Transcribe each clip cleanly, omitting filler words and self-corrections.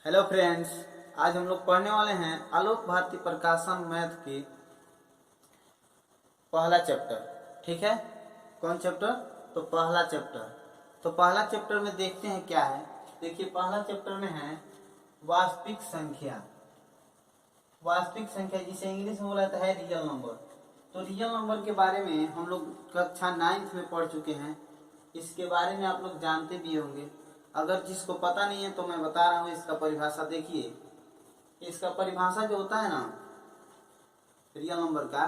Hello friends, आज हम लोग पढ़ने वाले हैं आलोक भारती प्रकाशन मैथ की पहला चैप्टर। ठीक है, कौन चैप्टर? तो पहला चैप्टर। तो पहला चैप्टर में देखते हैं क्या है। देखिए, पहला चैप्टर में है वास्तविक संख्या। वास्तविक संख्या जिसे इंग्लिश में बोला जाता है रियल नंबर। तो रियल नंबर के बारे में हम लोग कक्षा 9th में पढ़ चुके हैं। इसके बारे में आप लोग जानते भी होंगे। अगर जिसको पता नहीं है तो मैं बता रहा हूँ इसका परिभाषा। देखिए, इसका परिभाषा जो होता है ना रियल नंबर का,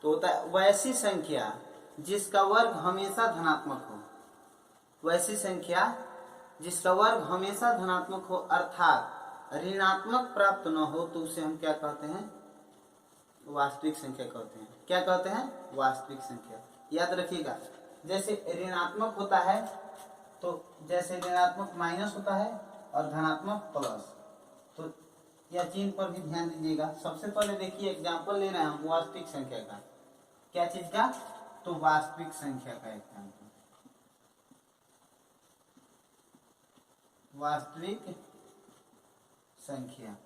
तो होता है वैसी संख्या जिसका वर्ग हमेशा धनात्मक हो। वैसी संख्या जिसका वर्ग हमेशा धनात्मक हो, अर्थात ऋणात्मक प्राप्त न हो, तो उसे हम क्या कहते हैं? वास्तविक संख्या कहते हैं। क्या कहते हैं? वास्तविक संख्या। याद रखिएगा, जैसे ऋणात्मक होता है तो जैसे ऋणात्मक माइनस होता है और धनात्मक प्लस, तो यह चिन्ह पर भी ध्यान दीजिएगा। सबसे पहले देखिए, एग्जाम्पल ले रहे हैं हम वास्तविक संख्या का। क्या चीज का? तो वास्तविक संख्या का एग्जाम्पल। वास्तविक संख्या,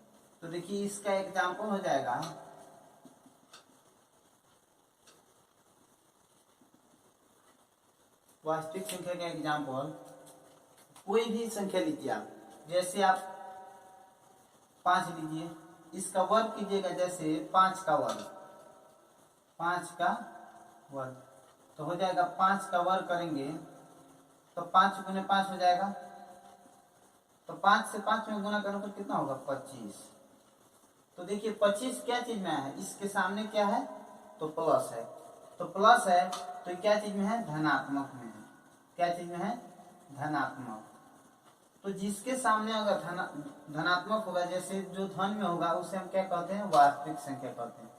तो देखिए इसका एग्जाम्पल हो जाएगा वास्तविक संख्या का एग्जाम्पल कोई भी संख्या लीजिए आप। जैसे आप 5 लीजिए, इसका वर्ग कीजिएगा। जैसे 5 का वर्ग, 5 का वर्ग तो हो जाएगा 5 का वर्ग करेंगे तो 5 गुने 5 हो जाएगा। तो 5 से 5 में गुना करें तो कितना होगा? 25। तो देखिए 25 क्या चीज में है? इसके सामने क्या है? तो प्लस है। तो प्लस है तो क्या चीज में है? धनात्मक में है। क्या चीज में है? धनात्मक। तो जिसके सामने अगर धनात्मक होगा, जैसे जो धन में होगा, उसे हम क्या कहते हैं? वास्तविक संख्या कहते हैं।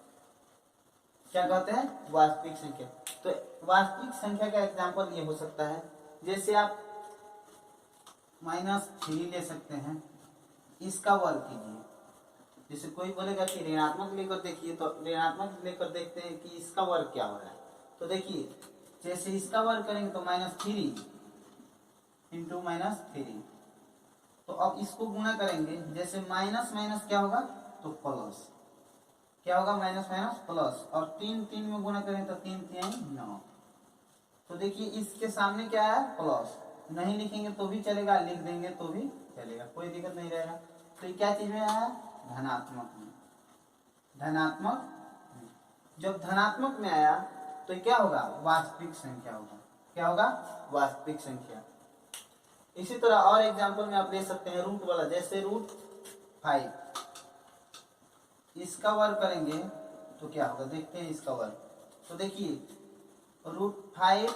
क्या कहते हैं? वास्तविक संख्या। तो वास्तविक संख्या का एग्जाम्पल ये हो सकता है, जैसे आप -3 ले सकते हैं, इसका वर्ग कीजिए। जैसे कोई बोलेगा कि ऋणात्मक लेकर देखिए, तो ऋणात्मक लेकर देखते हैं कि इसका वर्ग क्या हो रहा है। तो देखिए, जैसे इसका वर्ग करेंगे तो -3 इंटू -3। तो अब इसको गुना करेंगे, जैसे माइनस माइनस क्या होगा? तो प्लस। क्या होगा? Minus minus plus. और 3 3 में गुना करें तो 3 3 9। तो देखिए इसके सामने क्या है? प्लस। नहीं लिखेंगे तो भी चलेगा, लिख देंगे तो भी चलेगा, कोई दिक्कत नहीं रहेगा। तो ये क्या चीज में आया? धनात्मक में। धनात्मक। जब धनात्मक में आया तो क्या होगा? वास्तविक संख्या होगा। क्या होगा? वास्तविक संख्या। इसी तरह और एग्जांपल में आप ले सकते हैं रूट वाला। जैसे √5, इसका वर्ग करेंगे तो क्या होगा? देखते हैं इसका वर्ग। तो देखिए √5,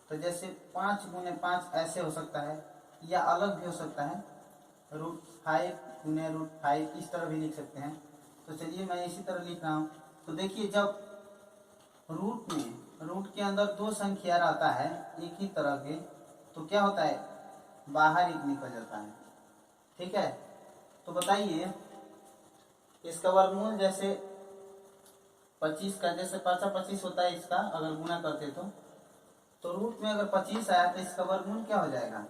तो जैसे 5 गुने 5 ऐसे हो सकता है, या अलग भी हो सकता है। √5 गुने √5 इस तरह भी लिख सकते हैं। तो चलिए मैं इसी तरह लिख रहा हूँ। तो देखिए, जब रूट के अंदर 2 संख्या रहता है एक ही तरह के, तो क्या होता है? बाहर एक निकल जाता है। ठीक है, तो बताइए इसका वर्गमूल। जैसे 25 का, जैसे 5 25 होता है इसका, अगर गुना करते तो रूट में अगर 25 आया तो इसका वर्गमूल क्या हो जाएगा?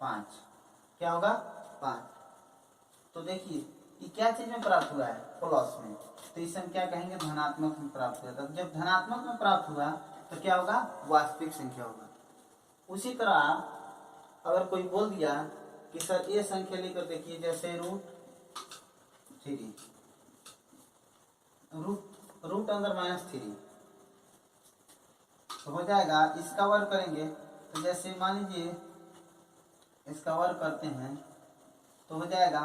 5। क्या होगा? 5। तो देखिए ये क्या चीज में प्राप्त हुआ है? प्लस में। तो इसे हम क्या कहेंगे? धनात्मक में प्राप्त हुआ। तब जब धनात्मक में प्राप्त हुआ तो क्या होगा? वास्तविक संख्या होगा। उसी तरह अगर कोई बोल दिया कि सर ये संख्या लेकर देखिए, जैसे √3, रूट अंदर -3, तो हो जाएगा इसका वर्ग करेंगे। तो जैसे मान लीजिए इसका वर्ग करते हैं तो हो जाएगा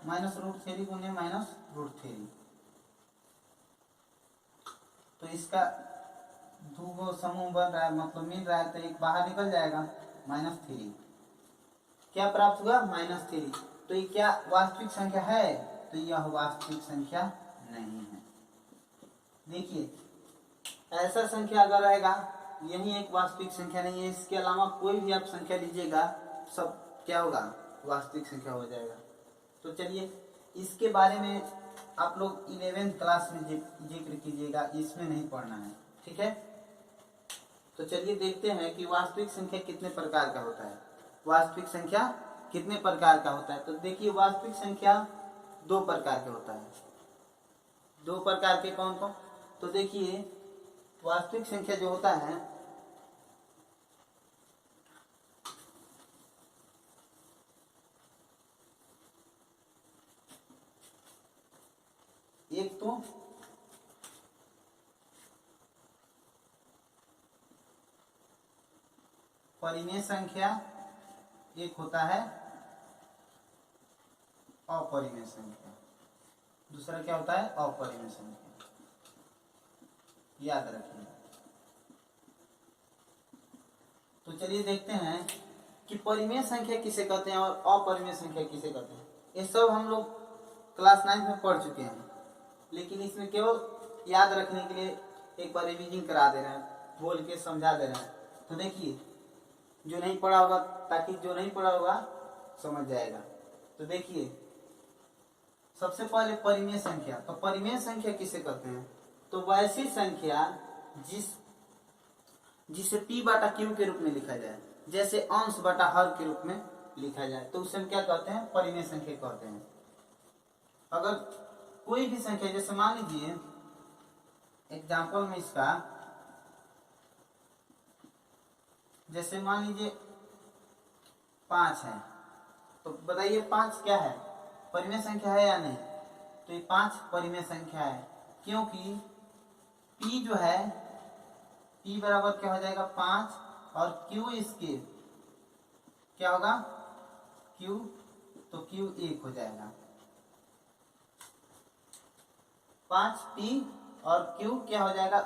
-√3 गुने -√3। तो इसका दो समूह बन रहा है, मतलब मिल रहा है, तो एक बाहर निकल जाएगा, -3। क्या प्राप्त हुआ? -3। तो ये क्या वास्तविक संख्या है? तो यह वास्तविक संख्या नहीं है। देखिए ऐसा संख्या अगर रहेगा, यही एक वास्तविक संख्या नहीं है। इसके अलावा कोई भी आप संख्या लीजिएगा, सब क्या होगा? वास्तविक संख्या हो जाएगा। तो चलिए इसके बारे में आप लोग 11th क्लास में जिक्र कीजिएगा, इसमें नहीं पढ़ना है। ठीक है, तो चलिए देखते हैं कि वास्तविक संख्या कितने प्रकार का होता है। वास्तविक संख्या कितने प्रकार का होता है? तो देखिए वास्तविक संख्या दो प्रकार के होता है। दो प्रकार के कौन कौन? तो देखिए वास्तविक संख्या जो होता है एक तो परिमेय संख्या, एक होता है अपरिमेय संख्या, दूसरा क्या होता है? अपरिमेय संख्या। याद रखिए। तो चलिए देखते हैं कि परिमेय संख्या किसे कहते हैं और अपरिमेय संख्या किसे कहते हैं। ये सब हम लोग क्लास 9 में पढ़ चुके हैं, लेकिन इसमें केवल याद रखने के लिए एक बार रिवीजन करा दे रहे हैं, बोल के समझा दे रहे हैं। तो देखिए जो नहीं पढ़ा होगा, ताकि जो नहीं पढ़ा होगा समझ जाएगा। तो देखिए सबसे पहले परिमेय संख्या। तो परिमेय संख्या किसे कहते हैं? तो वैसी संख्या जिसे p बटा q के रूप में लिखा जाए, जैसे अंश बटा हर के रूप में लिखा जाए, तो उसे हम क्या कहते हैं? परिमेय संख्या कहते हैं। अगर कोई भी संख्या, जैसे मान लीजिए एग्जाम्पल में इसका, जैसे मान लीजिए 5 है, तो बताइए 5 क्या है? परिमेय संख्या है या नहीं? तो ये 5 परिमेय संख्या है, क्योंकि p जो है p बराबर क्या हो जाएगा? 5 और q इसके क्या होगा? q, तो q 1 हो जाएगा। 5p और q क्या हो जाएगा?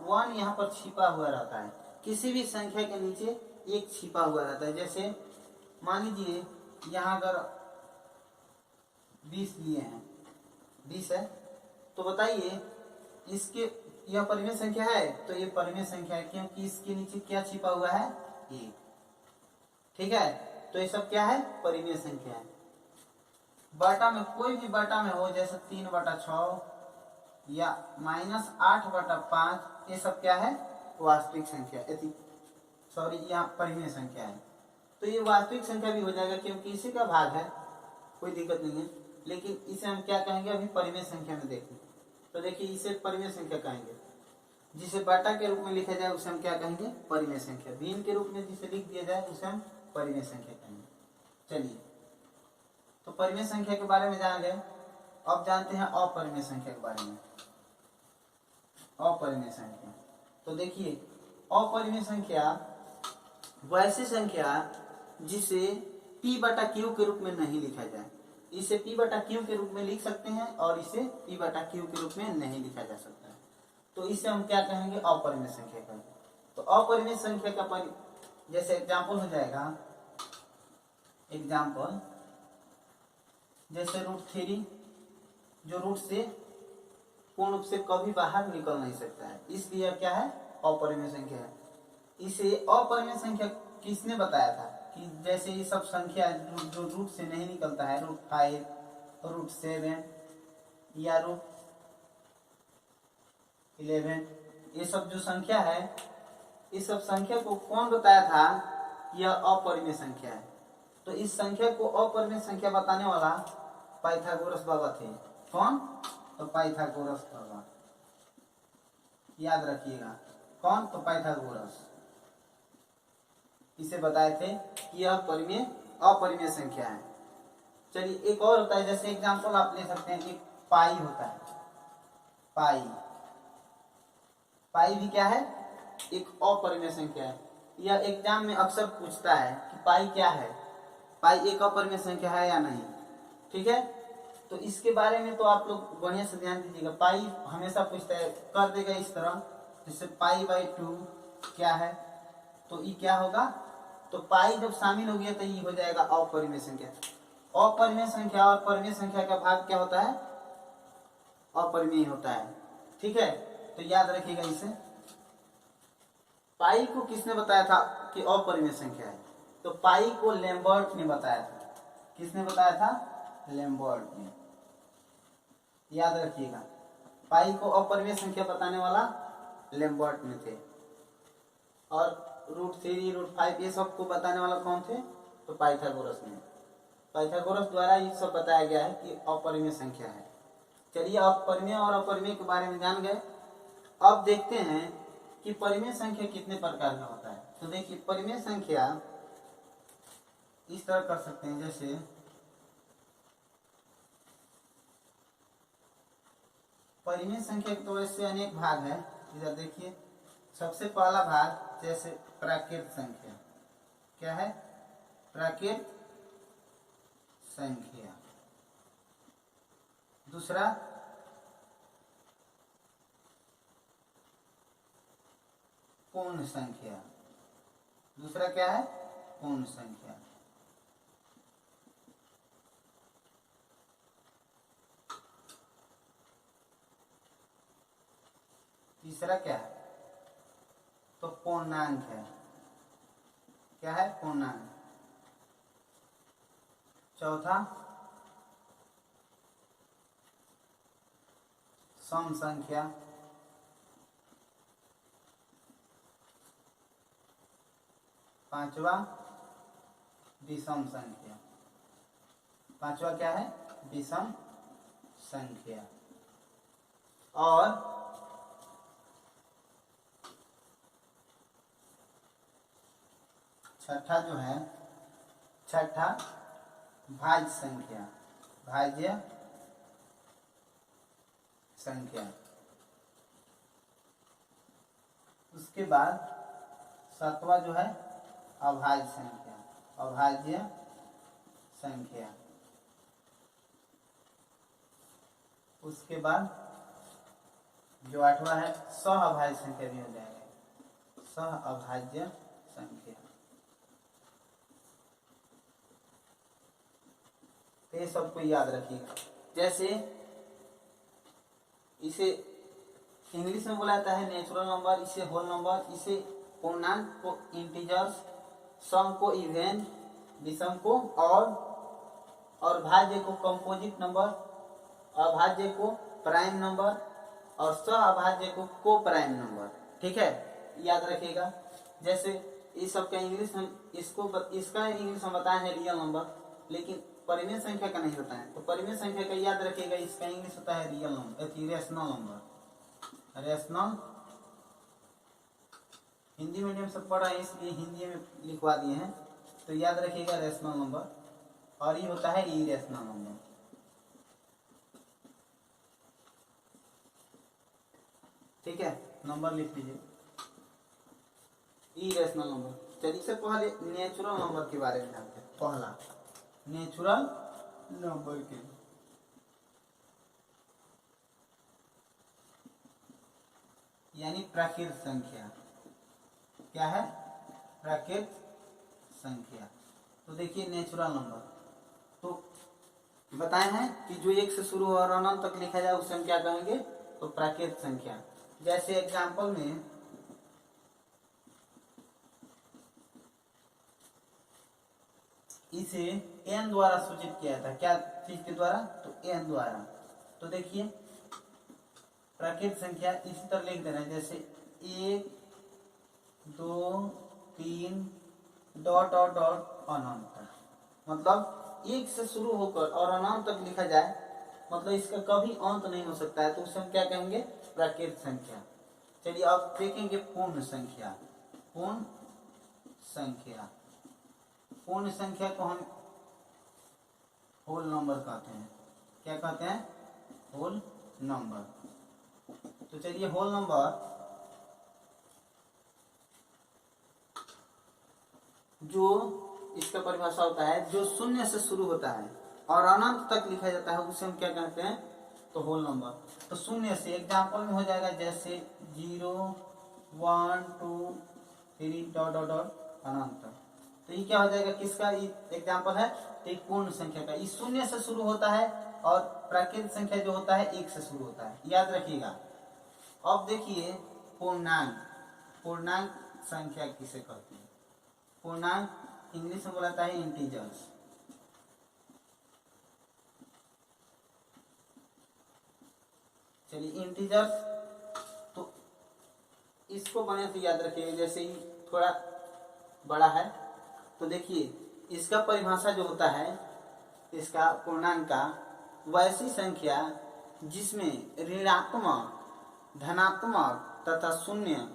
1 यहाँ पर छिपा हुआ रहता है। किसी भी संख्या के नीचे एक छिपा हुआ रहता है। जैसे मान लीजिए यहाँ अगर 20 लिए हैं, 20 है, तो बताइए इसके यह परिमेय संख्या है? तो ये परिमेय संख्या है, क्योंकि इसके नीचे क्या छिपा हुआ है? 1। ठीक है, तो ये सब क्या है? परिमेय संख्या है। बटा में कोई भी बटा में हो, जैसे 3/6 या -8/5, ये सब क्या है? वास्तविक संख्या। सॉरी, यहाँ परिमेय संख्या है। तो ये वास्तविक संख्या भी हो जाएगा, क्योंकि इसी का भाग है, कोई दिक्कत नहीं है। लेकिन इसे हम क्या कहेंगे? अभी परिमेय संख्या में देखें। तो देखिए इसे परिमेय संख्या कहेंगे। जिसे बटा के रूप में लिखा जाए उसे हम क्या कहेंगे? परिमेय संख्या। भिन्न के रूप में जिसे लिख दिया जाए उसे हम परिमेय संख्या कहेंगे। चलिए, तो परिमेय संख्या के बारे में जान गए। अब जानते हैं अपरिमेय संख्या के बारे में। अपरिमेय संख्या, तो देखिए अपरिमेय संख्या वैसी संख्या जिसे p बटा q के रूप में नहीं लिखा जाए। इसे p बटा q के रूप में लिख सकते हैं और इसे p बटा q के रूप में नहीं लिखा जा सकता है। तो इसे हम क्या कहेंगे? अपरिमेय संख्या कहेंगे। तो अपरिमेय संख्या का जैसे एग्जाम्पल हो जाएगा, एग्जाम्पल जैसे √3, जो रूट से पूर्ण रूप से कभी बाहर निकल नहीं सकता है, इसलिए क्या है? अपरिमेय संख्या है। इसे अपरिमेय संख्या किसने बताया था? कि जैसे ये सब संख्या जो रूट से नहीं निकलता है, √5, √7 या √11, ये सब जो संख्या है, इस सब संख्या को कौन बताया था? यह अपरिमेय संख्या है। तो इस संख्या को अपरिमेय संख्या बताने वाला पाइथागोरस बाबा थे। कौन? तो पाइथागोरस बाबा। याद रखिएगा, कौन? तो पाइथागोरस। इसे बताए थे कि यह परिमेय अपरिमेय संख्या है। चलिए एक और होता है, जैसे एग्जांपल आप ले सकते हैं कि पाई होता है। पाई भी क्या है? एक अपरिमेय संख्या है। यह एग्जाम में अक्सर पूछता है कि पाई क्या है, पाई एक अपरिमेय संख्या है या नहीं। ठीक है, तो इसके बारे में तो आप लोग बढ़िया से ध्यान दीजिएगा। पाई हमेशा पूछता है, कर देगा इस तरह, जैसे π/2 क्या है? तो ये क्या होगा? तो पाई जब शामिल हो गया तो ये हो जाएगा अपरिमेय संख्या। अपरिमेय संख्या और परिमेय संख्या का भाग क्या होता है? अपरिमेय होता है। ठीक है, तो याद रखिएगा इसे। पाई को किसने बताया था कि अपरिमेय संख्या है? तो पाई को लैम्बर्ट ने बताया था। किसने बताया था? लैम्बर्ट ने। याद रखिएगा, पाई को अपरिमेय संख्या बताने वाला लैम्बर्ट ने थे। और √3, √5 ये सब को बताने वाला कौन थे? तो पाइथागोरस ने। पाइथागोरस द्वारा ये सब बताया गया है कि अपरिमेय संख्या है। चलिए अब परिमेय और अपरिमेय के बारे में जान गए। अब देखते हैं कि परिमेय संख्या कितने प्रकार का होता है। तो देखिए परिमेय संख्या इस तरह कर सकते हैं, जैसे परिमेय संख्या के तो ऐसे अनेक भाग है। इधर देखिए सबसे पहला भाग जैसे प्राकृत संख्या, क्या है? प्राकृत संख्या। दूसरा पूर्ण संख्या। दूसरा क्या है? पूर्ण संख्या। तीसरा क्या है? तो पूर्णांक है। क्या है? पूर्णांक। चौथा सम संख्या। पांचवा विषम संख्या। पांचवा क्या है? विषम संख्या। और छठा जो है, छठा भाज्य संख्या। भाज्य संख्या। उसके बाद सातवां जो है अभाज्य संख्या। अभाज्य संख्या। उसके बाद जो आठवां है सहअभाज्य संख्या भी हो जाएगा। सहअभाज्य संख्या। तो ये सबको याद रखिएगा। जैसे इसे इंग्लिश में बोला जाता है नेचुरल नंबर, इसे होल नंबर, इसे पूर्णांक को इंटीजर्स, सम को इवन, विषम को और भाज्य को कंपोजिट नंबर, अभाज्य को प्राइम नंबर और सहअभाज्य को को प्राइम नंबर। ठीक है, याद रखिएगा। जैसे इस सब का इंग्लिश हम इसका इंग्लिश हम बताए हैं रियल नंबर, लेकिन परिमेय संख्या का नहीं बताएं। तो परिमेय संख्या का याद रखिएगा, इसका इंग्लिश होता है real number, rational number. Rational Hindi medium से पढ़ा है इसलिए हिंदी में लिखवा दिए हैं, तो याद रखिएगा रेशनल नंबर। और ये होता है इरेशनल नंबर। ठीक है, नंबर लिख लीजिए इरेशनल नंबर। चलिए से पहले नेचुरल नंबर के बारे में जानते हैं। पहला नेचुरल नंबर के यानी प्राकृत संख्या। क्या है? प्राकृत संख्या। तो देखिए नेचुरल नंबर तो बताए हैं कि जो एक से शुरू और अनंत तक लिखा जाए उसे हम क्या कहेंगे? तो प्राकृत संख्या। जैसे एग्जाम्पल में इसे n द्वारा सूचित किया था। क्या चीज के द्वारा? तो n द्वारा। तो देखिए प्राकृत संख्या इसी तरह लिख देना है, जैसे 1 2 3 डॉट डॉट डॉट अनंत। मतलब एक से शुरू होकर और अनंत तक लिखा जाए, मतलब इसका कभी अंत नहीं हो सकता है, तो उसे हम क्या कहेंगे? प्राकृत संख्या। चलिए अब देखेंगे पूर्ण संख्या। पूर्ण संख्या। पूर्ण संख्या को हम होल नंबर कहते हैं। क्या कहते हैं? Whole number. तो चलिए होल नंबर जो इसका परिभाषा होता है, जो शून्य से शुरू होता है और अनंत तक लिखा जाता है, उसे हम क्या कहते हैं? तो होल नंबर। तो शून्य से एग्जाम्पल में हो जाएगा, जैसे 0 1 2 3 डॉट डॉट डॉट अनंत। तो ये क्या हो जाएगा? किसका एग्जाम्पल है? तो एक पूर्ण संख्या का। इस शून्य से शुरू होता है और प्राकृत संख्या जो होता है 1 से शुरू होता है, याद रखिएगा। अब देखिए पूर्णांक। पूर्णांक संख्या किसे कहते हैं? पूर्णांक इंग्लिश में बोला जाता है इंटीजर्स। चलिए इंटीजर्स तो इसको बने से याद रखिएगा। जैसे ही थोड़ा बड़ा है तो देखिए इसका परिभाषा जो होता है इसका पूर्णांक का वैसी संख्या जिसमें ऋणात्मक, धनात्मक तथा शून्य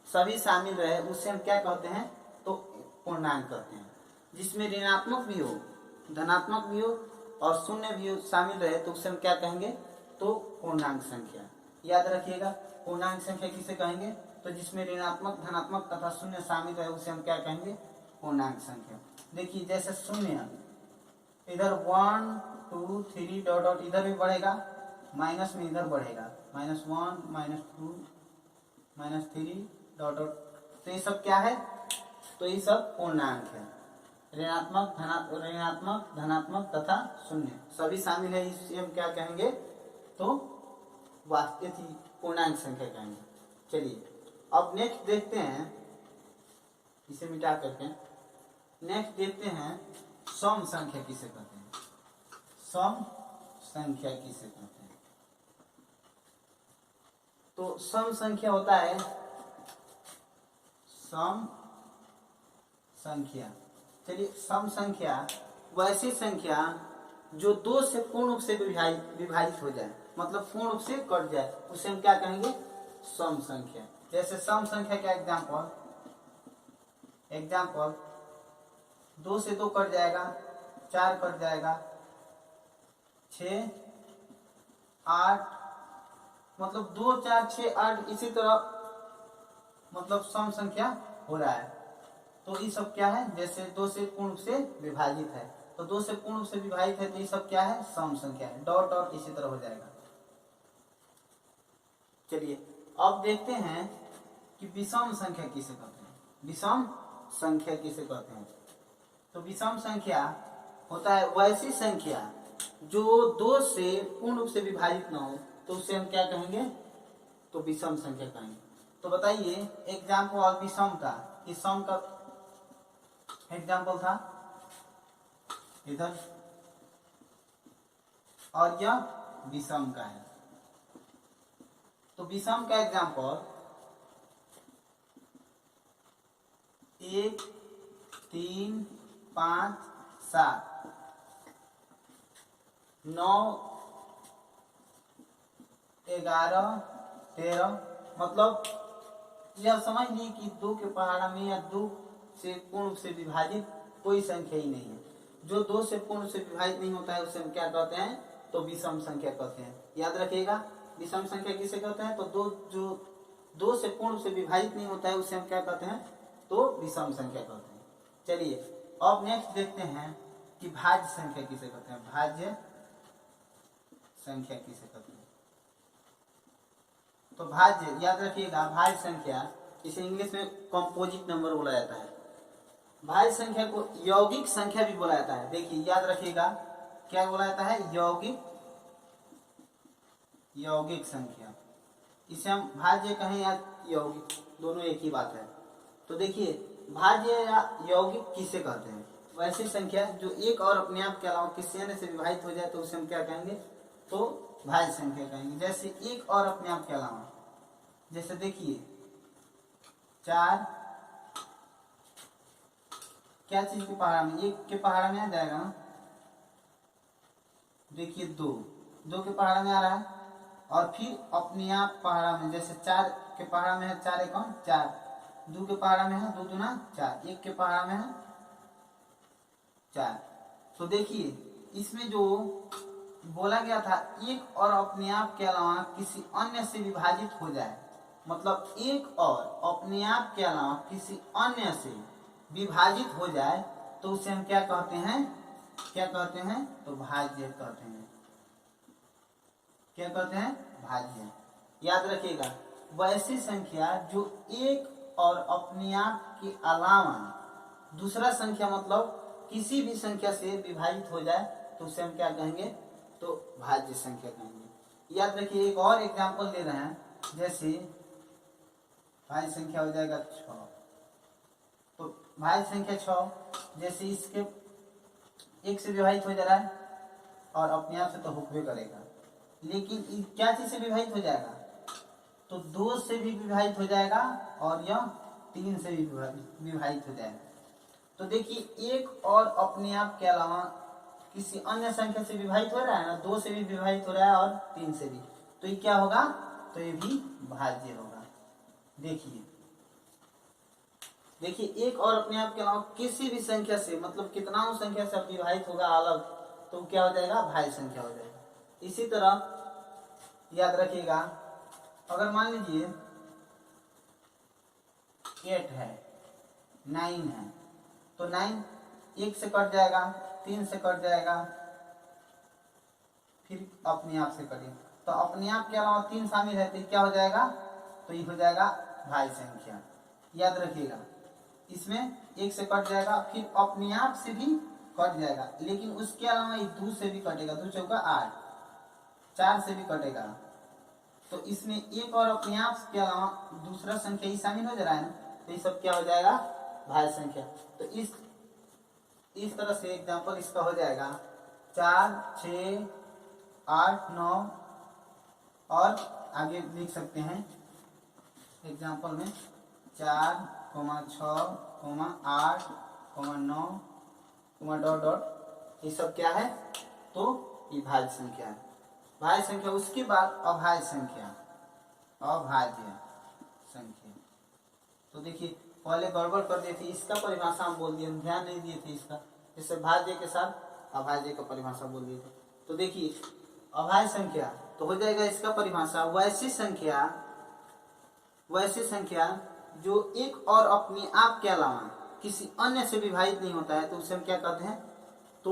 सभी शामिल रहे उसे हम क्या कहते हैं, तो पूर्णांक कहते हैं। जिसमें ऋणात्मक भी हो, धनात्मक भी हो और शून्य भी हो शामिल रहे तो उसे हम क्या कहेंगे, तो पूर्णांक संख्या। याद रखिएगा, पूर्णांक संख्या किसे कहेंगे, तो जिसमें ऋणात्मक, धनात्मक तथा शून्य शामिल रहे उसे हम क्या कहेंगे, पूर्णांक संख्या। देखिए जैसे शून्य, इधर 1 2 3 डॉट डॉट इधर भी बढ़ेगा, माइनस में इधर बढ़ेगा, -1 -2 -3 डॉट डॉट, तो ये सब क्या है, तो ये सब पूर्णांक है। ऋणात्मक, धनात्मक तथा शून्य सभी शामिल है, इसे हम क्या कहेंगे, तो वास्तविक पूर्णांक संख्या कहेंगे। चलिए अब नेक्स्ट देखते हैं, इसे मिटा करके नेक्स्ट देखते हैं सम संख्या किसे कहते हैं। सम संख्या किसे कहते हैं, तो सम संख्या होता है, सम संख्या। चलिए सम संख्या वैसी संख्या जो 2 से पूर्ण रूप से विभाजित हो जाए, मतलब पूर्ण रूप से कट जाए, उसे हम क्या कहेंगे, सम संख्या। जैसे सम संख्या का एग्जाम्पल 2 से 2 कट जाएगा, 4 कट जाएगा, 6 8, मतलब 2 4 6 8 इसी तरह, मतलब सम संख्या हो रहा है। तो ये सब क्या है, जैसे 2 से पूर्ण रूप से विभाजित है, तो 2 से पूर्ण रूप से विभाजित है, तो ये सब क्या है, सम संख्या है। डॉट डॉट इसी तरह हो जाएगा। चलिए अब देखते हैं कि विषम संख्या किसे कहते हैं। विषम संख्या किसे कहते हैं, तो विषम संख्या होता है वैसी संख्या जो 2 से पूर्ण रूप से विभाजित ना हो, तो उसे हम क्या कहेंगे, तो विषम संख्या कहेंगे। तो बताइए एग्जाम्पल विषम का, इस सम का एग्जाम्पल था इधर, और यह विषम का है। तो विषम का एग्जाम्पल 1 3 5 7 9 11 13, मतलब यह समझ ली कि 2 के पहाड़ा में या 2 से पूर्ण रूप से विभाजित कोई संख्या ही नहीं है। जो 2 से पूर्ण रूप से विभाजित नहीं होता है उसे हम क्या कहते हैं, तो विषम संख्या कहते हैं। याद रखिएगा विषम संख्या किसे कहते हैं, तो जो 2 से पूर्ण रूप से विभाजित नहीं होता है उसे हम क्या कहते हैं, तो विषम संख्या कहते हैं। चलिए अब नेक्स्ट देखते हैं कि भाज्य संख्या किसे कहते हैं। भाज्य संख्या किसे कहते हैं, तो भाज्य, याद रखिएगा भाज्य संख्या, इसे इंग्लिश में कंपोजिट नंबर बोला जाता है। भाज्य संख्या को यौगिक संख्या भी बोला जाता है। देखिए याद रखिएगा क्या बोला जाता है, यौगिक संख्या। इसे हम भाज्य कहें या यौगिक, दोनों एक ही बात है। तो देखिए भाज्य या यौगिक किसे कहते हैं, वैसी संख्या जो एक और अपने आप के अलावा किसी अन्य से विभाजित हो जाए तो उसे हम क्या कहेंगे, तो भाज्य संख्या कहेंगे। जैसे एक और अपने आप के अलावा, जैसे देखिए 4 क्या चीज के पहाड़ा में, 1 के पहाड़ा में आ जाएगा ना। देखिए 2 के पहाड़ा में आ रहा है, और फिर अपने आप पहाड़ा में, जैसे 4 के पहाड़ा में है 4 एकम 4, 2 के पहाड़ा में है 2 दूना 4, 1 के पहाड़ा में है 4। तो देखिए इसमें जो बोला गया था एक और अपने आप के अलावा किसी अन्य से विभाजित हो जाए, मतलब एक और अपने आप के अलावा किसी अन्य से विभाजित हो जाए तो उसे हम क्या कहते हैं, तो भाज्य कहते हैं। क्या कहते हैं, भाज्य। याद रखिएगा वैसी संख्या जो एक और अपने आप के अलावा दूसरा संख्या, मतलब किसी भी संख्या से विभाजित हो जाए तो उसे हम क्या कहेंगे, तो भाज्य संख्या कहेंगे। याद रखिए एक और एग्जांपल ले रहे हैं, जैसे भाज्य संख्या हो जाएगा 6, तो भाज्य संख्या 6, जैसे इसके 1 से विभाजित हो जा रहा है और अपने आप से तो होबे करेगा, लेकिन क्या चीज से विभाजित हो जाएगा, तो 2 से भी विभाजित हो जाएगा और यह 3 से भी विभाजित हो जाएगा। तो देखिए एक और अपने आप के अलावा किसी अन्य संख्या से विभाजित हो रहा है ना, 2 से भी विभाजित हो रहा है और 3 से भी, तो ये क्या होगा, तो ये भी भाज्य होगा। देखिए देखिए एक और अपने आप के अलावा किसी भी संख्या से, मतलब कितना संख्या से विभाजित होगा अलग, तो क्या हो जाएगा, भाज्य संख्या हो जाएगा। इसी तरह याद रखिएगा, अगर मान लीजिए 8 है, 9 है, तो 9 1 से कट जाएगा, 3 से कट जाएगा, फिर अपने आप से कटेगा, तो अपने आप के अलावा 3 शामिल है तो क्या हो जाएगा, तो ये हो जाएगा भाज्य संख्या। याद रखिएगा, इसमें 1 से कट जाएगा, फिर अपने आप से भी कट जाएगा, लेकिन उसके अलावा ये 2 से भी कटेगा, 2 चौका 8, 4 से भी कटेगा, तो इसमें एक और अपने आप के अलावा दूसरा संख्या ही शामिल हो जा रहा है ना, तो ये सब क्या हो जाएगा, भाज्य संख्या। तो इस तरह से एग्जांपल इसका हो जाएगा 4, 6, 8, 9, और आगे लिख सकते हैं एग्जांपल में 4, 6, 8, 9, डॉट डॉट, ये सब क्या है, तो ये भाज्य संख्या है। भाज्य संख्या, उसके बाद अभाज्य संख्या, अभाज्य संख्या। तो देखिए पहले गड़बड़ कर दिए थे, इसका परिभाषा हम बोल दिए, हम ध्यान नहीं दिए थे इसका, जैसे भाज्य के साथ अभाज्य का परिभाषा बोल दिए थे। तो देखिए अभाज्य संख्या तो हो जाएगा इसका परिभाषा, वैसी संख्या जो एक और अपने आप के अलावा किसी अन्य से विभाजित नहीं होता है, तो उसे हम क्या कहते हैं, तो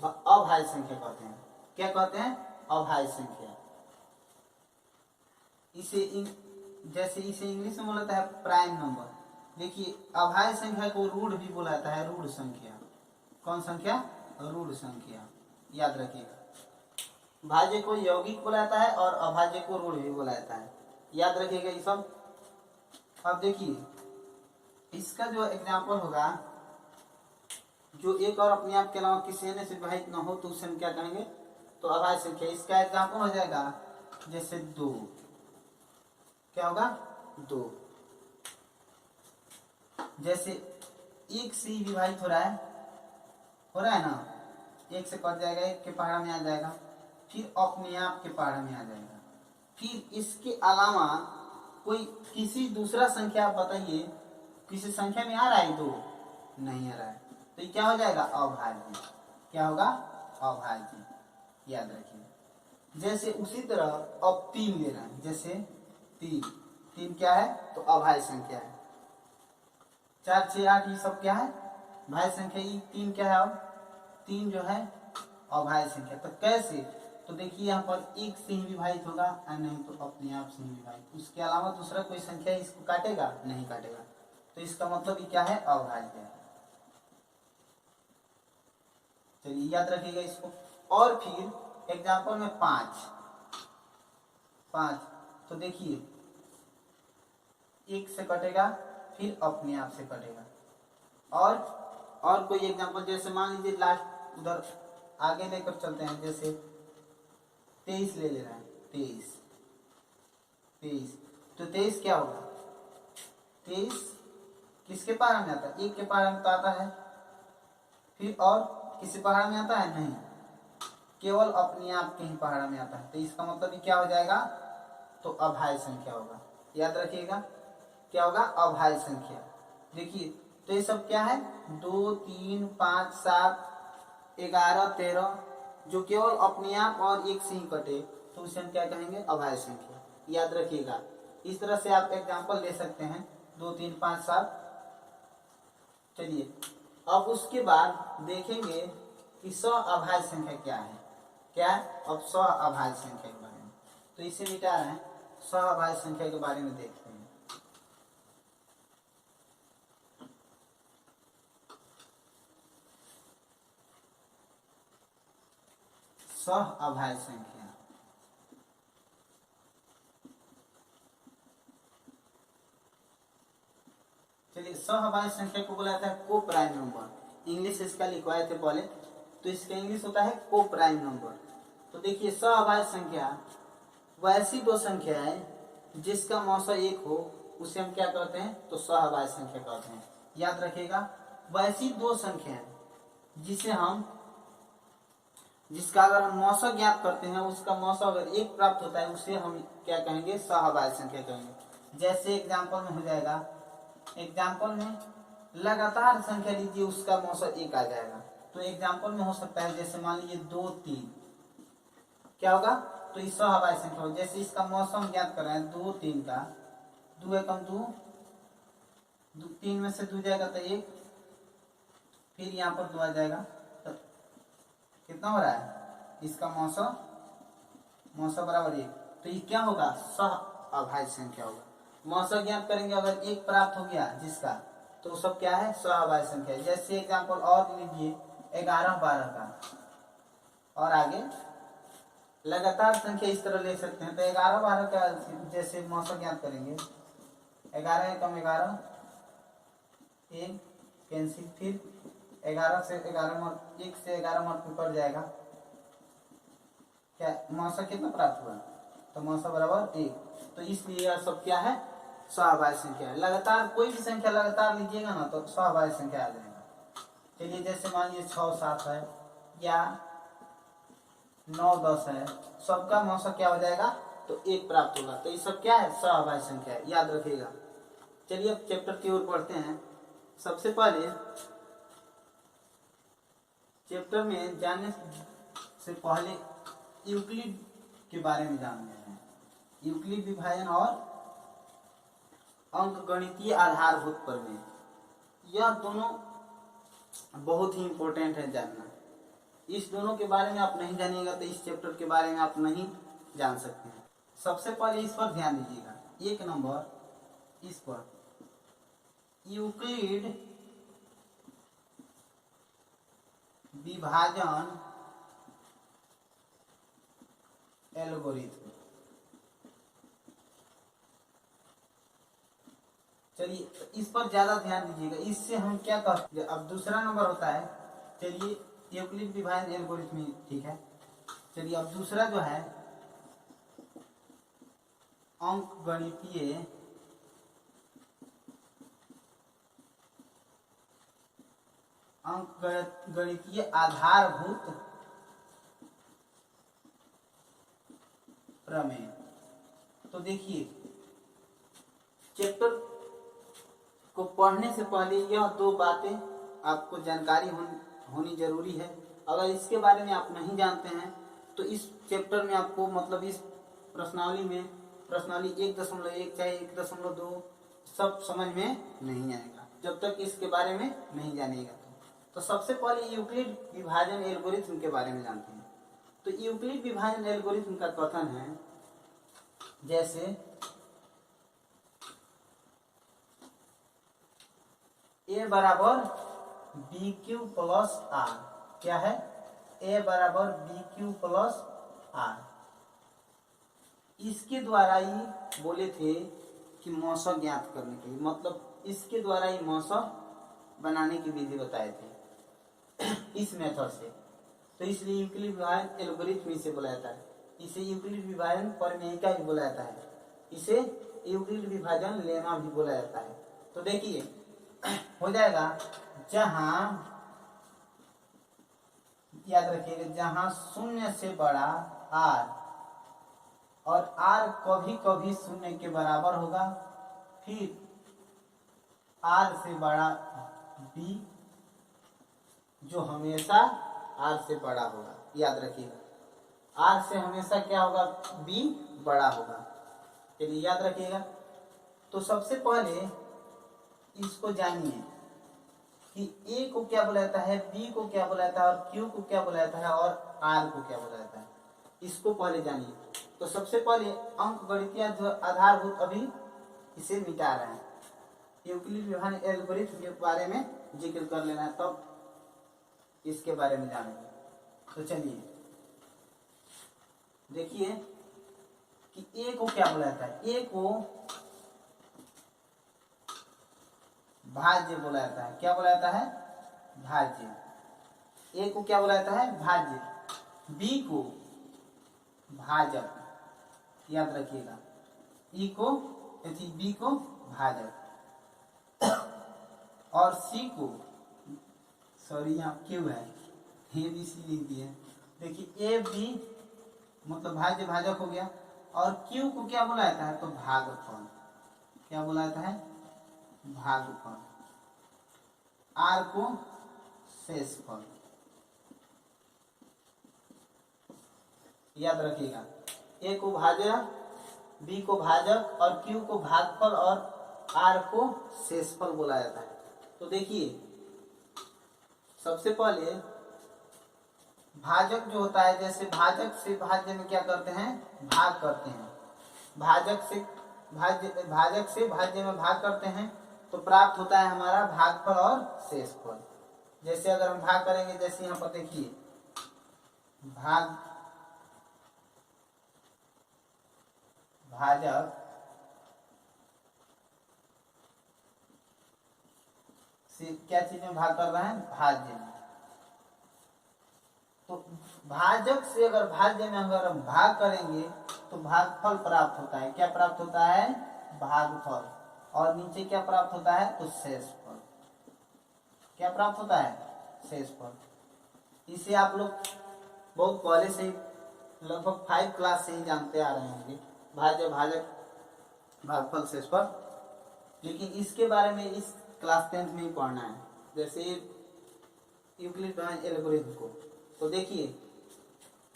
अभाज्य संख्या कहते हैं। क्या कहते हैं, अभाज्य संख्या। जैसे इसे इंग्लिश में बोला जाता है प्राइम नंबर। देखिए अभाज्य संख्या को रूढ़ भी बोला जाता है, रूढ़ संख्या। कौन संख्या, रूढ़ संख्या। याद रखिएगा, भाज्य को यौगिक बोला जाता है और अभाज्य को रूढ़ भी बोला जाता है। याद रखिएगा ये सब। अब देखिए इसका जो एग्जाम्पल होगा, जो एक और अपने आप के अलावा किसी अन्य से विभाजित न हो, तो उसे हम क्या कहेंगे, तो अभाज्य संख्या। इसका एग्जाम्पल हो जाएगा जैसे 2, क्या होगा, 2। जैसे 1 से ही विभाजित हो रहा है ना, 1 से कट जाएगा, 1 के पहाड़ा में आ जाएगा, फिर अपने आप के पहाड़ा में आ जाएगा, फिर इसके अलावा कोई किसी दूसरा संख्या आप बताइए, किसी संख्या में आ रहा है 2, नहीं आ रहा है, तो ये क्या हो जाएगा, अभाज्य। क्या होगा, अभाज्य। याद रखिए। जैसे उसी तरह अब 3 लेना है, जैसे 3 क्या है, तो अभाज्य संख्या है। 4, 6, 8 ये सब क्या है, भाज्य संख्या। ये 3 क्या है, अब 3 जो है अभाज्य संख्या। तो कैसे, तो देखिए यहाँ पर 1 से ही विभाजित होगा और नहीं तो अपने आप से ही विभाजित, उसके अलावा दूसरा कोई संख्या इसको काटेगा, नहीं काटेगा, तो इसका मतलब ये क्या है, अभाज्य है। चलिए याद रखिएगा इसको। और फिर एग्जाम्पल में 5, तो देखिए 1 से कटेगा, फिर अपने आप से कटेगा। और कोई एग्जाम्पल, जैसे मान लीजिए लास्ट उधर आगे लेकर चलते हैं, जैसे 23 ले रहे हैं, 23, तो 23 क्या होगा, 23 किसके पहाड़ा में आता है, 1 के पहाड़ा में तो आता है, फिर और किसी पहाड़ा में आता है, नहीं, केवल अपने आप के ही पहाड़ा में आता है, तो इसका मतलब क्या हो जाएगा, तो अभाज्य संख्या होगा। याद रखिएगा, क्या होगा, अभाज्य संख्या। देखिए तो ये सब क्या है, 2, 3, 5, 7, 11, 13, जो केवल अपने आप और 1 से ही कटे, तो उसे हम क्या कहेंगे, अभाज्य संख्या। याद रखिएगा। इस तरह से आप एग्जाम्पल ले सकते हैं, 2, 3, 5, 7। चलिए अब उसके बाद देखेंगे कि अभाज्य संख्या क्या है। क्या है, अब अभाज्य संख्या के बारे में, तो इसे मिटा रहे हैं, अभाज्य संख्या के बारे में देखते हैं। अभाज्य संख्या, चलिए अभाज्य संख्या को बोला जाता है को प्राइम नंबर। इंग्लिश इसका लिखवाए थे पहले, तो इसका इंग्लिश होता है को प्राइम नंबर। तो देखिए अभाज्य संख्या वैसी 2 संख्या है जिसका मौसा 1 हो, उसे हम क्या कहते हैं, तो अभाज्य संख्या कहते हैं। याद रखिएगा, वैसी 2 संख्या जिसे हम जिसका अगर हम मौसम ज्ञात करते हैं, उसका मौसम अगर एक प्राप्त होता है, उसे हम क्या कहेंगे, सहअभाज्य संख्या कहेंगे। जैसे एग्जाम्पल में हो जाएगा, एग्जाम्पल में लगातार संख्या लीजिए, उसका मौसम एक आ जाएगा। तो एग्जाम्पल में हो सकता है, जैसे मान लीजिए 2 3, क्या होगा, तो ये सहअभाज्य संख्या होगा। जैसे इसका मौसम ज्ञात कर रहे हैं 2 3 का, 2 एकम 2, 3 में से 2 जाएगा तो 1, फिर यहाँ पर 2 आ जाएगा, तो कितना हो रहा है, इसका मौसम बराबर 1, तो ये क्या होगा, सहअभाज्य संख्या होगा। मौसम ज्ञात करेंगे, अगर एक प्राप्त हो गया जिसका, तो सब क्या है, सहअभाज्य संख्या है। जैसे एग्जाम्पल और लीजिए 11 12 का, और आगे लगातार संख्या इस तरह ले सकते हैं। तो 11 12 का जैसे मौसम ज्ञात करेंगे, 11 एकम 11, 1 कैंसिल, फिर 11 से 11 1 से 11 मल्टीप्लाई कर जाएगा, क्या मौसम कितना प्राप्त हुआ, तो मौसम बराबर 1। तो इसलिए यह सब क्या है, सहअभाज्य संख्या है। लगातार कोई भी संख्या लगातार लीजिएगा ना, तो सहअभाज्य संख्या आ जाएगा। चलिए जैसे मान लीजिए 6 7 है, या 9 10 है, सबका मौसम क्या हो जाएगा, तो 1 प्राप्त होगा। तो ये सब क्या है, सहअभाज्य संख्या है, याद रखिएगा। चलिए अब चैप्टर की ओर बढ़ते हैं। सबसे पहले चैप्टर में जाने से पहले यूक्लिड के बारे में जान लेते हैं। यूक्लिड विभाजन और अंकगणितीय आधारभूत प्रमेय, यह दोनों बहुत ही इंपॉर्टेंट है जानना। इस दोनों के बारे में आप नहीं जानिएगा तो इस चैप्टर के बारे में आप नहीं जान सकते हैं। सबसे पहले इस पर ध्यान दीजिएगा, 1 नंबर इस पर, यूक्लिड विभाजन एल्गोरिथम। चलिए इस पर ज्यादा ध्यान दीजिएगा, इससे हम क्या कहते हैं। अब दूसरा नंबर होता है, चलिए यूक्लिड विभाजन एल्गोरिथम, ठीक है। चलिए अब दूसरा जो है अंकगणितीय आधारभूत प्रमेय। तो देखिए चैप्टर को पढ़ने से पहले यह 2 बातें आपको जानकारी होनी जरूरी है। अगर इसके बारे में आप नहीं जानते हैं तो इस चैप्टर में आपको, मतलब इस प्रश्नावली में, प्रश्नावली 1.1 चाहे 1.2 सब समझ में नहीं आएगा जब तक इसके बारे में नहीं जानिएगा। तो सबसे पहले यूक्लिड विभाजन एल्गोरिथम के बारे में जानते हैं। तो यूक्लिड विभाजन एल्गोरिथम का कथन है, जैसे ए बराबर बी क्यू प्लस आर, क्या है, ए बराबर बी क्यू प्लस आर। इसके द्वारा ही बोले थे कि मौसम ज्ञात करने के लिए, मतलब इसके द्वारा ही मौसम बनाने की विधि बताए थे इस मेथड से। तो इसलिए यूक्लिड विभाजन एल्गोरिथम इसे बोला जाता है। इसे यूक्लिड विभाजन प्रमेयिका भी बोला जाता है, इसे यूक्लिड विभाजन लेमा भी बोला जाता है। तो देखिए हो जाएगा, जहां याद रखिएगा, जहां 0 से बड़ा r और r कभी कभी 0 के बराबर होगा, फिर r से बड़ा b जो हमेशा r से बड़ा होगा। याद रखिएगा r से हमेशा क्या होगा, b बड़ा होगा। चलिए याद रखिएगा। तो सबसे पहले इसको जानिए कि a को क्या बोला जाता है, b को क्या बोला जाता है, और q को क्या बोला जाता है, और r को क्या बोला जाता है, इसको पहले जानिए। तो सबसे पहले अंकगणितीय आधारभूत, अभी इसे मिटा रहे हैं, यूक्लिड विभाजन एल्गोरिथम के बारे में जिक्र कर लेना है, तब इसके बारे में जानेंगे। तो चलिए देखिए कि a को क्या बोला जाता है, a को भाज्य बोला जाता है। क्या बोला जाता है, भाज्य। a को क्या बोला जाता है, भाज्य। b को भाजक, याद रखिएगा, b को भाजक, और c को, सॉरी यहाँ क्यों है, ये भी सी लिख दिए, देखिए ए बी मतलब भाज्य भाजक हो गया, और क्यू को क्या बुलाया जाता है, तो भागफल। क्या बुलाया जाता है, भागफल। आर को शेषफल। याद रखिएगा, ए को भाजक, बी को भाजक और क्यू को भागफल और आर को शेषफल बोला जाता है। तो देखिए सबसे पहले भाजक जो होता है, जैसे भाजक से भाज्य में क्या करते हैं, भाग करते हैं। भाजक से भाज्य में भाग करते हैं तो प्राप्त होता है हमारा भागफल और शेषफल। जैसे अगर हम भाग करेंगे, जैसे यहाँ पर देखिए भाजक से क्या चीज में भाग कर रहे हैं, भाज्य में। तो भाजक से अगर भाज्य में अगर हम भाग करेंगे तो भागफल प्राप्त होता है। क्या प्राप्त होता है, भागफल। और नीचे क्या प्राप्त होता है, तो शेषफल। क्या प्राप्त होता है, शेषफल। इसे आप लोग बहुत पहले से ही लगभग 5 क्लास से ही जानते आ रहे होंगे, भाज्य भाजक भागफल शेषफल। लेकिन इसके बारे में इस क्लास 10th में ही पढ़ना है, जैसे यूक्लिड एल्गोरिथम को। तो देखिए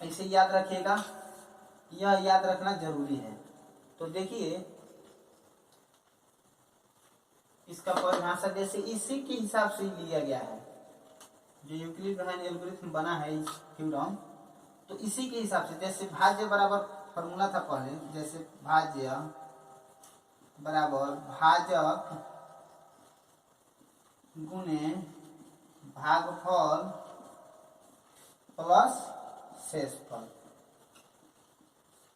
इसे याद रखिएगा, यह याद रखना जरूरी है। तो देखिए इसका परिभाषा जैसे इसी के हिसाब से लिया गया है, जो यूक्लिड एल्गोरिथम बना है थ्योरम, तो इसी के हिसाब से। जैसे भाज्य बराबर फॉर्मूला था पहले, जैसे भाज्य बराबर भाजक गुणे भागफल प्लस शेषफल।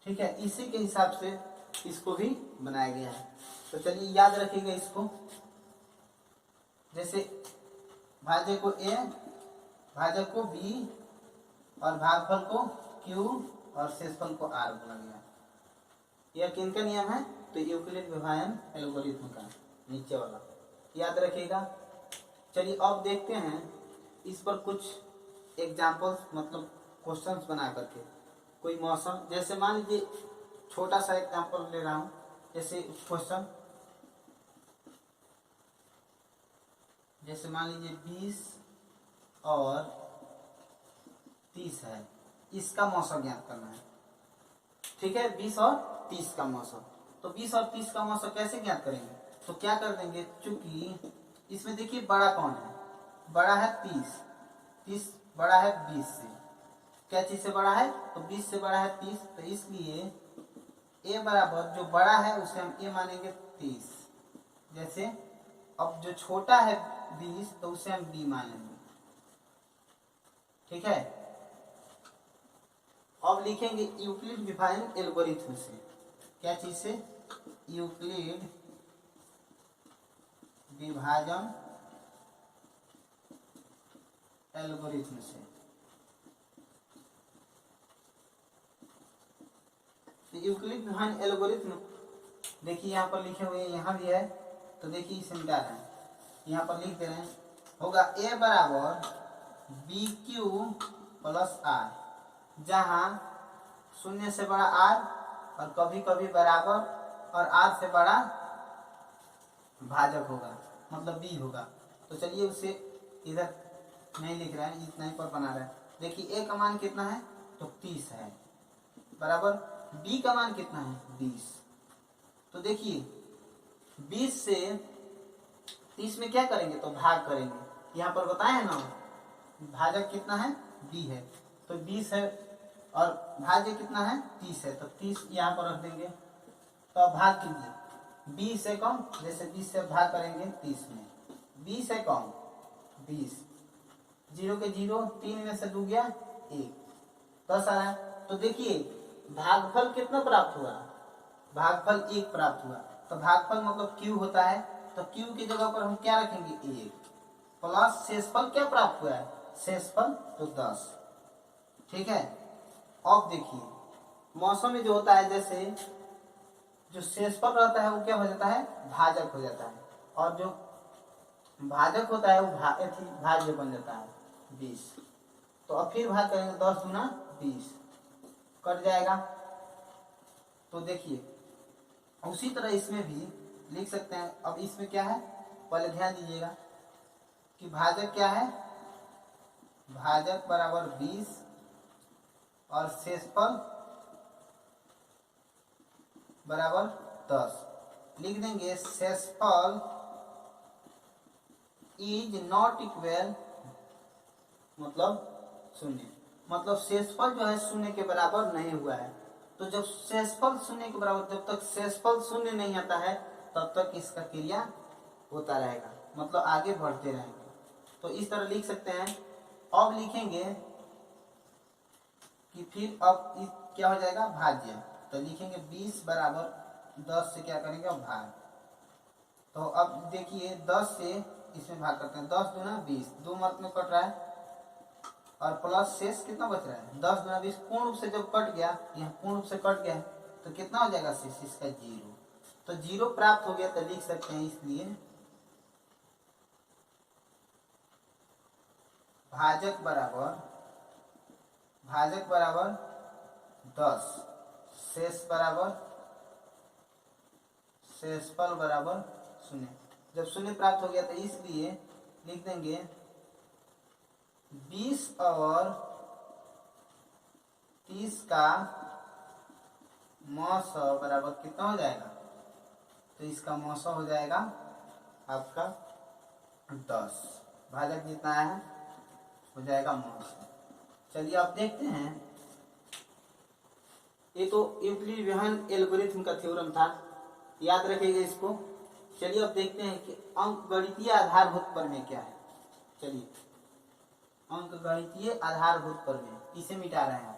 ठीक है, इसी के हिसाब से इसको भी बनाया गया है। तो चलिए याद रखिएगा इसको। जैसे भाज्य को ए, भाजक को बी और भागफल को क्यू और शेषफल को आर बोला गया। यह किनका नियम है, तो यूक्लिड विभाजन एल्गोरिथम का नीचे वाला, याद रखिएगा। चलिए अब देखते हैं इस पर कुछ एग्जाम्पल्स, मतलब क्वेश्चंस बना करके। कोई मौसम, जैसे मान लीजिए छोटा सा एग्जाम्पल ले रहा हूँ, जैसे क्वेश्चन, जैसे मान लीजिए 20 और 30 है, इसका मौसम ज्ञात करना है। ठीक है, 20 और 30 का मौसम। तो 20 और 30 का मौसम कैसे ज्ञात करेंगे, तो क्या कर देंगे, चूंकि इसमें देखिए बड़ा कौन है, बड़ा है 30, 30 बड़ा है 20 से। क्या चीज से बड़ा है, तो 20 से बड़ा है 30, तो इसलिए ए बराबर जो बड़ा है उसे हम ए मानेंगे 30। जैसे अब जो छोटा है 20, तो उसे हम बी मानेंगे। ठीक है, अब लिखेंगे यूक्लिड विभाजन एल्गोरिथम से। क्या चीज से, यूक्लिड विभाजन एल्गोरिथम से। यूक्लिड विभाजन एल्गोरिथम देखिए यहाँ पर लिखे हुए हैं, यहाँ भी है। तो देखिए इसे मिटा रहे हैं, यहाँ पर लिख दे रहे हैं, होगा ए बराबर बी क्यू प्लस आर, जहाँ 0 से बड़ा आर और कभी कभी बराबर और आर से बड़ा भाजक होगा, मतलब बी होगा। तो चलिए उसे इधर नहीं लिख रहे हैं, इतना ही पर बना रहे हैं। देखिए ए का मान कितना है, तो 30 है, बराबर बी का मान कितना है, 20। तो देखिए 20 से 30 में क्या करेंगे, तो भाग करेंगे। यहाँ पर बताए ना भाजक कितना है, बी है, तो 20 है और भाज्य कितना है, 30 है, तो 30 यहाँ पर रख देंगे। तो अब भाग कीजिए, 20 से कम, जैसे 20 से भाग करेंगे 30 में, 20 है कम 20, 0 के 0, 3 में से 2 गया 1, 10 आ रहा है। तो देखिए भागफल कितना प्राप्त हुआ, भागफल 1 प्राप्त हुआ। तो भागफल मतलब क्यू होता है, तो क्यू की जगह पर हम क्या रखेंगे, 1 प्लस शेषफल क्या प्राप्त हुआ है, शेषफल तो 10। ठीक है, अब देखिए मौसम में जो होता है, जैसे जो शेषफल रहता है वो क्या हो जाता है, भाजक हो जाता है, और जो भाजक होता है वो भाज्य बन जाता है 20। तो अब फिर भाग करेंगे 10 दूना 20, कट जाएगा। तो देखिए उसी तरह इसमें भी लिख सकते हैं। अब इसमें क्या है, पहले ध्यान दीजिएगा कि भाजक क्या है, भाजक बराबर 20 और शेषफल बराबर 10। लिख देंगे शेषफल इज नॉट इक्वल, मतलब शून्य, मतलब शेषफल जो है शून्य के बराबर नहीं हुआ है। तो जब शेषफल शून्य के बराबर, जब तक शेषफल शून्य नहीं आता है तब तक इसका क्रिया होता रहेगा, मतलब आगे बढ़ते रहेंगे। तो इस तरह लिख सकते हैं। अब लिखेंगे कि फिर अब क्या हो जाएगा, भाज्य। तो लिखेंगे 20 बराबर 10 से क्या करेंगे, अब भाग। तो अब देखिए 10 से इसमें भाग करते हैं, 10 दूना 20, 2 मत में कट रहा है और प्लस शेष कितना बच रहा है, 10 दूना 20। पूर्ण रूप से जब कट गया, यहाँ पूर्ण रूप से कट गया तो कितना हो जाएगा शेष, इसका 0। तो 0 प्राप्त हो गया। तो लिख सकते हैं इसलिए भाजक बराबर 10, शेषफल बराबर 0। जब 0 प्राप्त हो गया तो इसलिए लिख देंगे 20 और 30 का मौसौ बराबर कितना हो जाएगा, तो इसका मौसौ हो जाएगा आपका 10। भाजक जितना है हो जाएगा मौसौ। चलिए अब देखते हैं, ये तो यूक्लिड एल्गोरिथम का थ्योरम था, याद रखिएगा इसको। चलिए अब देखते हैं कि अंकगणितीय आधारभूत प्रमेय क्या है। चलिए अंकगणितीय आधारभूत प्रमेय, इसे मिटा रहे हैं आप।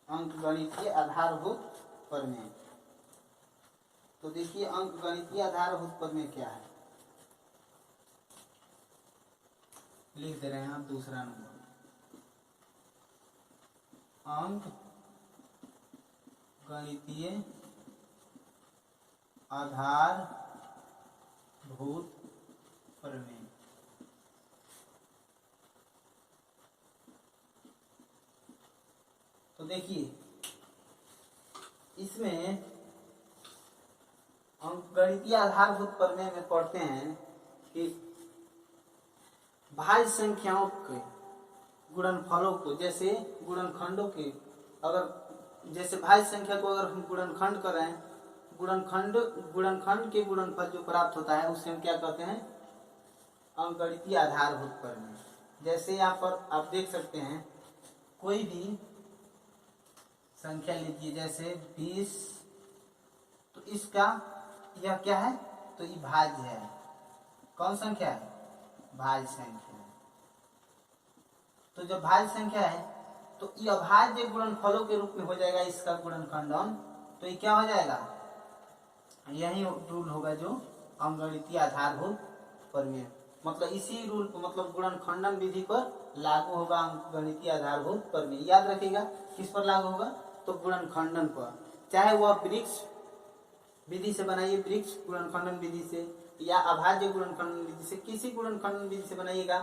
अंकगणितीय आधारभूत प्रमेय। तो देखिए अंकगणितीय आधारभूत प्रमेय क्या है, लिख दे रहे हैं आप दूसरा नंबर। अंकगणितीय आधारभूत प्रमेय। तो देखिए इसमें अंकगणितीय आधारभूत प्रमेय में पढ़ते हैं कि भाज्य संख्याओं के गुणनफलों को, जैसे गुणनखंडों के, अगर जैसे भाज्य संख्या को अगर हम गुणनखंड करें, गुणनखंड के गुणनफल जो प्राप्त होता है उसे हम क्या कहते हैं, अंकगणितीय आधारभूत प्रमेय। जैसे यहाँ पर आप देख सकते हैं, कोई भी संख्या लीजिए जैसे 20, तो इसका यह क्या है, तो ये भाज्य है। कौन संख्या है, भाज्य संख्या है। तो जब भाज्य संख्या है तो ये अभाज्य गुणनफलों के रूप में हो जाएगा इसका गुणनखंडन। तो ये क्या हो जाएगा, यही रूल होगा जो अंकगणितीय आधारभूत प्रमेय, मतलब इसी रूल को, मतलब गुणनखंडन विधि पर लागू होगा अंकगणितीय आधारभूत प्रमेय। याद रखिएगा किस पर लागू होगा, तो गुणनखंडन पर। चाहे वह वृक्ष विधि से बनाइए, वृक्ष गुणनखंडन विधि से, या अभाज्य गुणनखंडन विधि से, किसी गुणनखंडन विधि से बनाइएगा,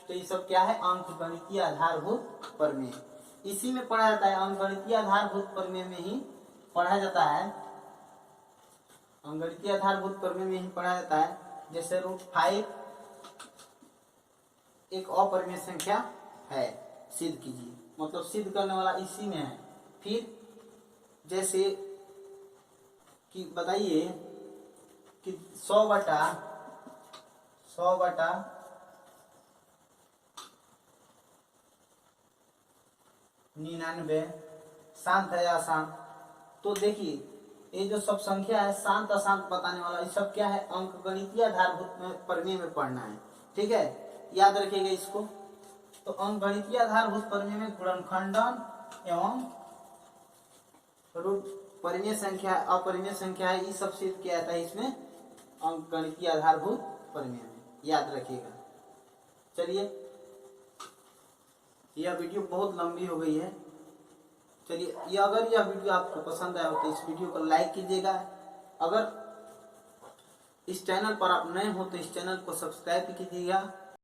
तो ये सब क्या है, अंकगणितीय आधारभूत प्रमेय। इसी में पढ़ा जाता है, अंकगणितीय आधारभूत प्रमेय में ही पढ़ा जाता है, अंकगणितीय आधारभूत प्रमेय में ही पढ़ा जाता है। जैसे √5 एक अपरिमेय संख्या है, सिद्ध कीजिए, मतलब सिद्ध करने वाला इसी में है। फिर जैसे कि बताइए कि 100 बटा 99 शांत है या अशांत। तो देखिए ये जो सब संख्या है शांत अशांत बताने वाला, ये सब क्या है, अंकगणितीय आधारभूत प्रमेय में पढ़ना है। ठीक है, याद रखिएगा इसको। तो अंकगणितीय आधारभूत प्रमेय में गुणनखंडन एवं परिमेय संख्या, अपरिमेय संख्या है, ये सब सिद्ध किया जाता है इसमें अंकगणितीय आधारभूत प्रमेय में, याद रखिएगा। चलिए यह वीडियो बहुत लंबी हो गई है। चलिए, ये अगर यह वीडियो आपको पसंद आया हो तो इस वीडियो को लाइक कीजिएगा। अगर इस चैनल पर आप नए हो तो इस चैनल को सब्सक्राइब कीजिएगा।